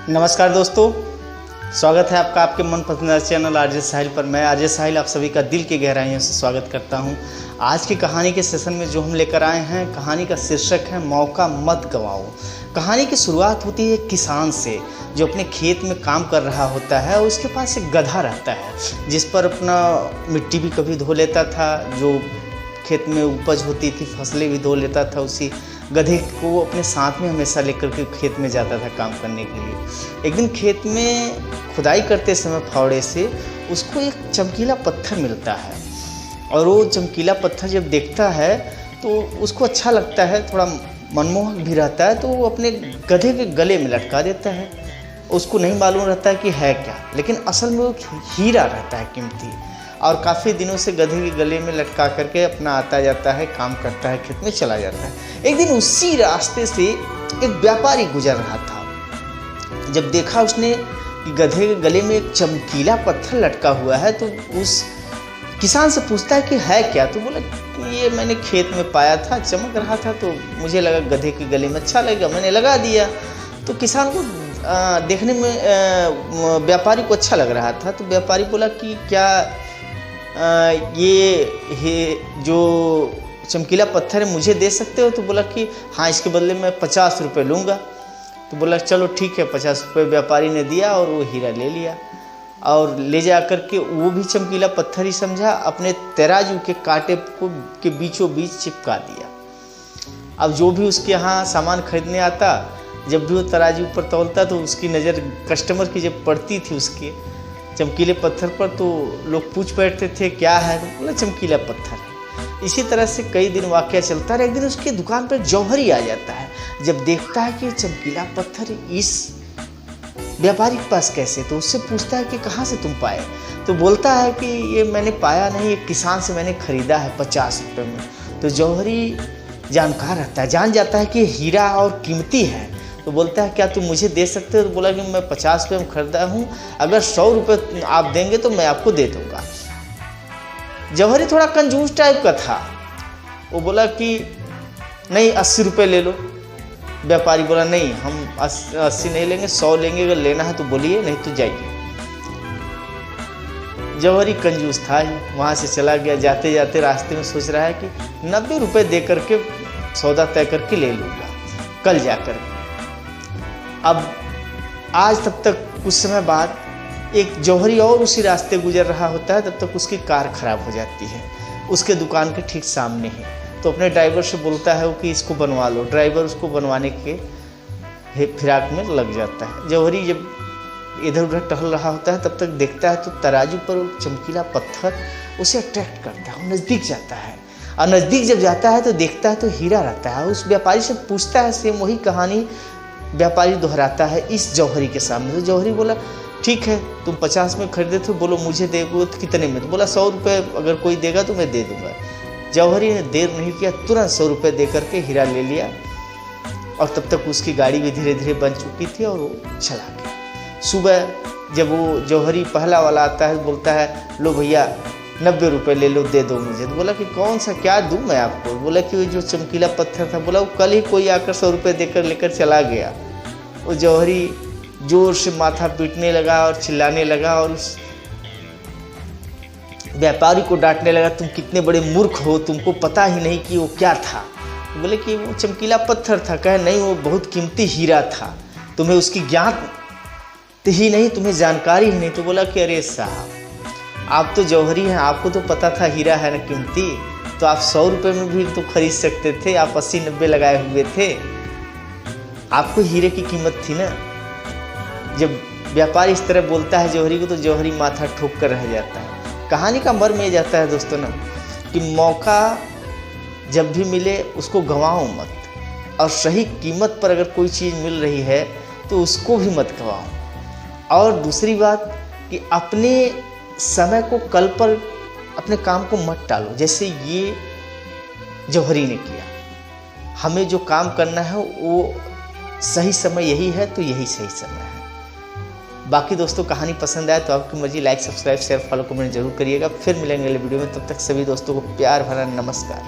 नमस्कार दोस्तों, स्वागत है आपका आपके मन पसंदीदा चैनल आरजे साहिल पर। मैं आरजे साहिल आप सभी का दिल की गहराइयों से स्वागत करता हूं। आज की कहानी के सेशन में जो हम लेकर आए हैं, कहानी का शीर्षक है मौका मत गंवाओ। कहानी की शुरुआत होती है किसान से, जो अपने खेत में काम कर रहा होता है। उसके पास एक गधा रहता है जिस पर अपना मिट्टी भी कभी धो लेता था, जो खेत में उपज होती थी फसलें भी धो लेता था। उसी गधे को वो अपने साथ में हमेशा लेकर के खेत में जाता था काम करने के लिए। एक दिन खेत में खुदाई करते समय फावड़े से उसको एक चमकीला पत्थर मिलता है, और वो चमकीला पत्थर जब देखता है तो उसको अच्छा लगता है, थोड़ा मनमोहक भी रहता है, तो वो अपने गधे के गले में लटका देता है। उसको नहीं मालूम रहता है कि है क्या, लेकिन असल में वो हीरा रहता है कीमती। और काफ़ी दिनों से गधे के गले में लटका करके अपना आता जाता है, काम करता है, खेत में चला जाता है। एक दिन उसी रास्ते से एक व्यापारी गुजर रहा था। जब देखा उसने कि गधे के गले में एक चमकीला पत्थर लटका हुआ है, तो उस किसान से पूछता है कि है क्या। तो बोला ये मैंने खेत में पाया था, चमक रहा था, तो मुझे लगा गधे के गले में अच्छा लगेगा, मैंने लगा दिया। तो किसान को देखने में व्यापारी को अच्छा लग रहा था। तो व्यापारी बोला कि क्या ये जो चमकीला पत्थर है मुझे दे सकते हो। तो बोला कि हाँ, इसके बदले में 50 रुपये लूँगा। तो बोला चलो ठीक है, 50 रुपये व्यापारी ने दिया और वो हीरा ले लिया। और ले जा कर के वो भी चमकीला पत्थर ही समझा, अपने तराजू के कांटे को के बीचों बीच चिपका दिया। अब जो भी उसके यहाँ सामान खरीदने आता, जब भी वो तराजू पर तौलता तो उसकी नज़र कस्टमर की जब पड़ती थी उसके चमकीले पत्थर पर, तो लोग पूछ बैठते थे क्या है। तो बोला चमकीला पत्थर है। इसी तरह से कई दिन वाक़या चलता है। एक दिन उसकी दुकान पर जौहरी आ जाता है। जब देखता है कि चमकीला पत्थर इस व्यापारी के पास कैसे, तो उससे पूछता है कि कहाँ से तुम पाए। तो बोलता है कि ये मैंने पाया नहीं, एक किसान से मैंने ख़रीदा है 50 रुपये में। तो जौहरी जानकार रहता है, जान जाता है कि हीरा और कीमती है। तो बोलता है क्या तुम मुझे दे सकते हो। तो बोला कि मैं 50 रुपये में ख़रीदा हूँ, अगर 100 रुपये आप देंगे तो मैं आपको दे दूँगा। जौहरी थोड़ा कंजूस टाइप का था। वो बोला कि नहीं 80 रुपये ले लो। व्यापारी बोला नहीं, हम 80 नहीं लेंगे, 100 लेंगे, अगर लेना है तो बोलिए, नहीं तो जाइए। जौहरी कंजूस था ही, वहाँ से चला गया। जाते जाते रास्ते में सोच रहा है कि 90 रुपये दे करके सौदा तय करके ले लूँगा कल जा कर। अब आज तब तक कुछ समय बाद एक जौहरी और उसी रास्ते गुजर रहा होता है, तब तक उसकी कार खराब हो जाती है उसके दुकान के ठीक सामने ही। तो अपने ड्राइवर से बोलता है वो कि इसको बनवा लो। ड्राइवर उसको बनवाने के फिराक में लग जाता है। जौहरी जब इधर उधर टहल रहा होता है, तब तक देखता है तो तराजू पर वो चमकीला पत्थर उसे अट्रैक्ट करता है। वो नज़दीक जाता है, और नज़दीक जब जाता है तो देखता है तो हीरा रहता है। उस व्यापारी से पूछता है, सेम वही कहानी व्यापारी दोहराता है इस जौहरी के सामने। तो जौहरी बोला ठीक है, तुम 50 में खरीदे थे, बोलो मुझे देगो तो कितने में। तो बोला 100 रुपये अगर कोई देगा तो मैं दे दूँगा। जौहरी ने देर नहीं किया, तुरंत 100 रुपये दे करके हीरा ले लिया। और तब तक उसकी गाड़ी भी धीरे धीरे बन चुकी थी और वो चला गया। सुबह जब वो जौहरी पहला वाला आता है, बोलता है लो भैया 90 रुपये ले लो, दे दो मुझे। तो बोला कि कौन सा, क्या दूँ मैं आपको। बोला कि वो जो चमकीला पत्थर था। बोला वो कल ही कोई आकर 100 रुपये देकर लेकर चला गया। वो जौहरी जोर से माथा पीटने लगा और चिल्लाने लगा, और उस व्यापारी को डांटने लगा, तुम कितने बड़े मूर्ख हो, तुमको पता ही नहीं कि वो क्या था। बोले कि वो चमकीला पत्थर था। कहे नहीं, वो बहुत कीमती हीरा था, तुम्हें उसकी ज्ञात ही नहीं, तुम्हें जानकारी ही नहीं। तो बोला कि अरे साहब, आप तो जौहरी हैं, आपको तो पता था हीरा है ना कीमती, तो आप 100 रुपये में भी तो खरीद सकते थे। आप 80-90 लगाए हुए थे, आपको हीरे की कीमत थी ना। जब व्यापारी इस तरह बोलता है जौहरी को, तो जौहरी माथा ठोक कर रह जाता है। कहानी का मर्म ये जाता है दोस्तों ना, कि मौका जब भी मिले उसको गंवाओ मत, और सही कीमत पर अगर कोई चीज़ मिल रही है तो उसको भी मत गंवाओ। और दूसरी बात कि अपने समय को कल पर अपने काम को मत टालो, जैसे ये जौहरी ने किया। हमें जो काम करना है वो सही समय यही है, तो यही सही समय है। बाकी दोस्तों कहानी पसंद आए तो आपकी मर्जी, like subscribe share follow comment जरूर करिएगा। फिर मिलेंगे अगले वीडियो में, तब तक सभी दोस्तों को प्यार भरा नमस्कार।